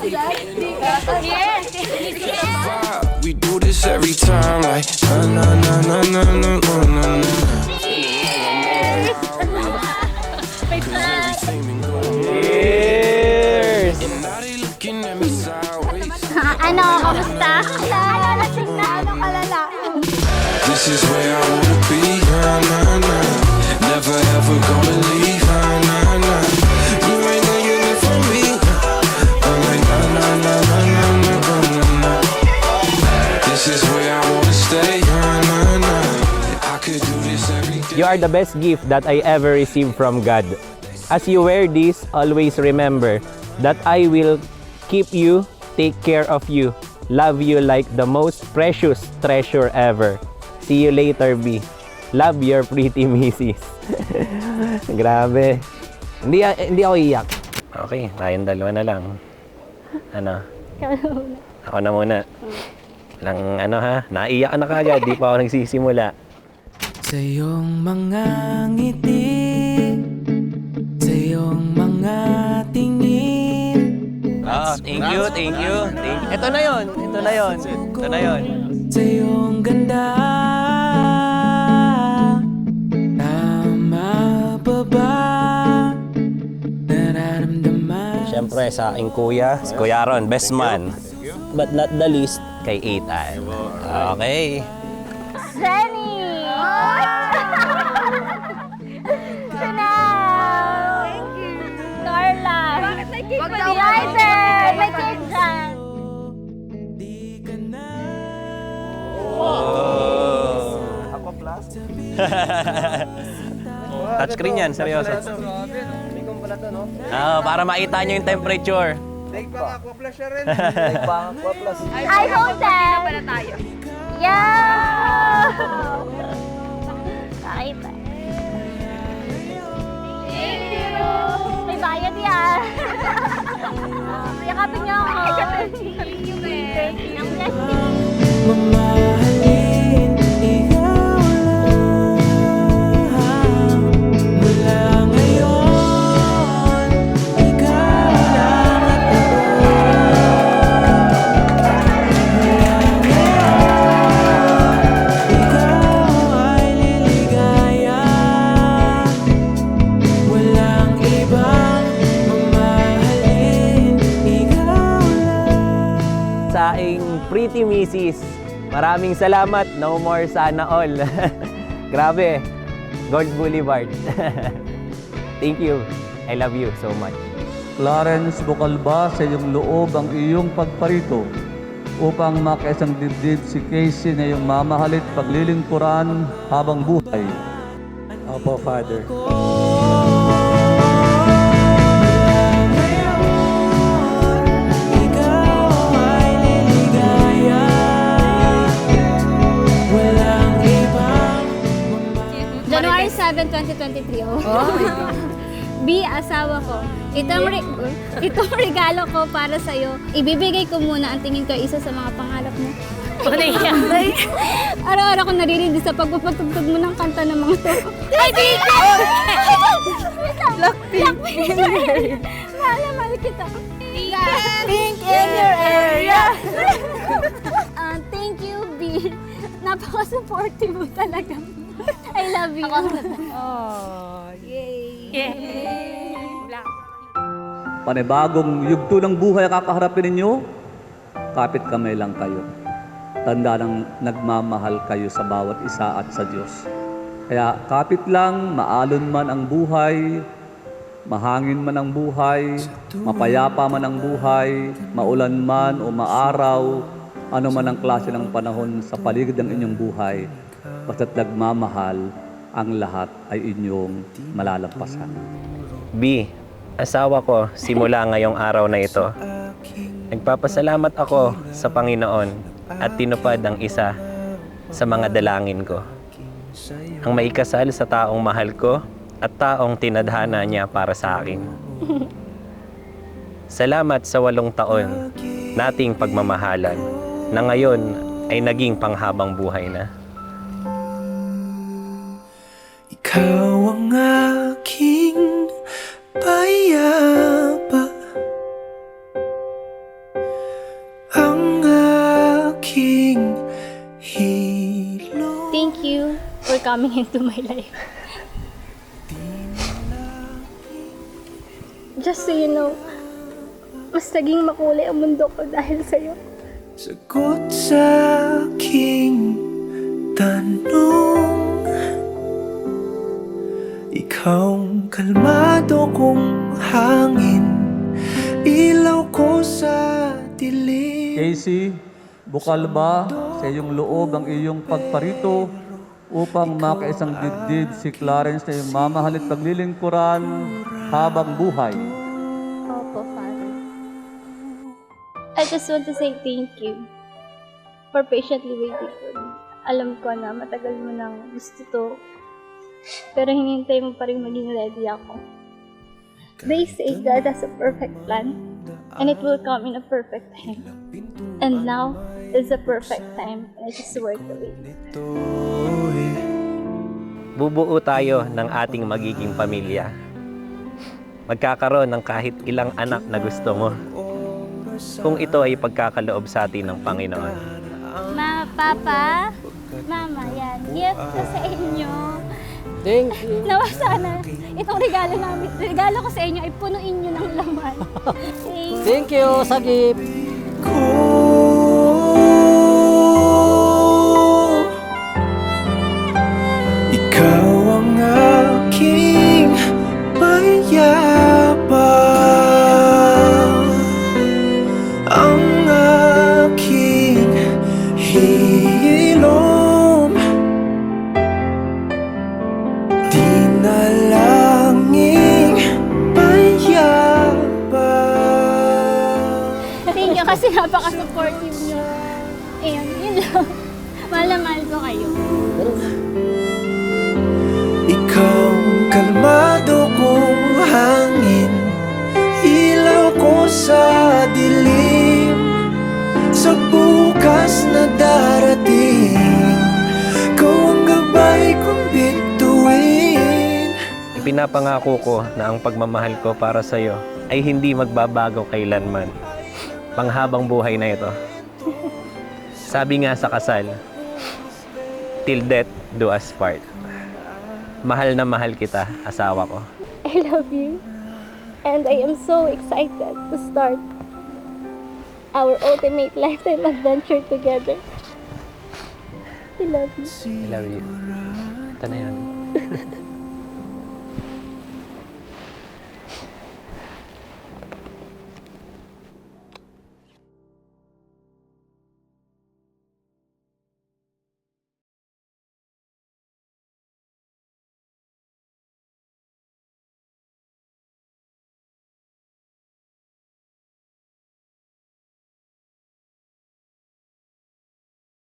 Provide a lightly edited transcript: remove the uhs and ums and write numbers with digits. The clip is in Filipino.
We do this every time, like na na na na na na na na. Cheers! Ano, kamusta? Lasing na, ano kalala? This is where I wanna be, na na na. Never ever gonna leave, na na na. You ain't know you live for me. I'm like na na na na na na na na. This is where I wanna stay, na na na. I could do this every day. You are the best gift that I ever received from God. As you wear this, always remember that I will keep you, take care of you, love you like the most precious treasure ever. See you later, B. Love your pretty missis. Grabe. Hindi ako iyak. Okay, tayong dalawa na lang. Ano? Ako na muna. Lang ano ha, naiyak na kagad, di pa ako nagsisimula. Sa iyong mga ngiti, sa iyong mga tingin. Thank you, thank you. Ito na yon, ito na yon, ito na yon. Sa iyong ganda, tama pa ba? Nararamdaman. Siyempre sa aking kuya, si Kuya Ron, best man. But not the least, kay Ethan. Okay. Jenny! Chanel! Thank you! Carla! Bakit may cake pa di Ryder! May cake dyan! Ako plus. Touchscreen yan, seryoso. Para makita nyo yung temperature. iPhone 10! Pala tayo. Yeah! Kahit. Thank you! May bayad yan! Yakapin niyo ako! Thank you, Thank you. Ang blessing! Mamahalin, ikaw lang. Mula ngayon, ikaw lang at ako. Mula ngayon, ikaw ay liligaya. Walang ibang mamahalin, ikaw lang. Sa aking pretty missis, maraming salamat. No more sana all. Grabe. Gold Boulevard. Thank you. I love you so much. Clarence, bukal ba sa iyong loob ang iyong pagparito upang makaisang dibdib si Casey na iyong mamahalit paglilingkuran habang buhay? Opo, Father. Ikaw ay liligaya. Walang ibang January 7, 2023. Oh. B, asawa ko. Itong regalo ko para sa'yo. Ibibigay ko muna ang tingin ko isa sa mga pangarap mo. Araw-araw ko naririnig sa pagpapatugtog mo ng kanta ng mga to. Ay, Blackpink! Mahal na mahal kita. Pink in your area! Thank you, B. Napaka-supportive mo talaga. I love you. Panibagong yugto ng buhay ang kakaharapin ninyo, kapit kamay lang kayo. Tanda ng nagmamahal kayo sa bawat isa at sa Diyos. Kaya kapit lang, maalon man ang buhay, mahangin man ang buhay, mapayapa man ang buhay, maulan man o maaraw, ano man ang klase ng panahon sa paligid ng inyong buhay, basta't nagmamahal, ang lahat ay inyong malalampasan. B, asawa ko simula ngayong araw na ito. Nagpapasalamat ako sa Panginoon at tinupad ang isa sa mga dalangin ko. Ang maikasal sa taong mahal ko at taong tinadhana niya para sa akin. Salamat sa 8 taon nating pagmamahalan na ngayon ay naging panghabang buhay na. Ikaw ang aking payapa, coming into my life. Just so you know, mas naging makulay ang mundo ko dahil sa'yo. Sagot sa aking tanong, ikaw ang kalmado kong hangin, ilaw ko sa dilim. Casey, bukal ba sa iyong loob ang iyong pagparito upang makaisang dibdib si Clarence na iyong mamahal at paglilingkuran habang buhay? Opo, Father. I just want to say thank you for patiently waiting for me. Alam ko na matagal mo nang gusto to, pero hinihintay mo pa rin maging ready ako. They say God has a perfect plan, and it will come in a perfect time. And now is the perfect time, and I just worth the wait. Bubuo tayo ng ating magiging pamilya. Magkakaroon ng kahit ilang anak na gusto mo. Kung ito ay pagkakaloob sa atin ng Panginoon. Papa, Mama, yan. Gift ko sa inyo. Thank you. Nawa sana, itong regalo ko sa inyo ay punuin nyo ng laman. Thank you sa gift. Ikaw ang aking mayabang, ang aking hilom, dinalangin mayabang. Thank you kasi napaka-supportive nyo. Ayun, yun lang. Mahal na mahal ko kayo. Ikaw ang kalmado kong hangin, ilaw ko sa dilim, sa bukas na darating, ikaw ang gabay kong bituin. Ipinapangako ko na ang pagmamahal ko para sa iyo ay hindi magbabago kailanman. Panghabang buhay na ito. Sabi nga sa kasal, till death do us part. Mahal na mahal kita, asawa ko. I love you. And I am so excited to start our ultimate lifetime adventure together. I love you. I love you. Ito na yan.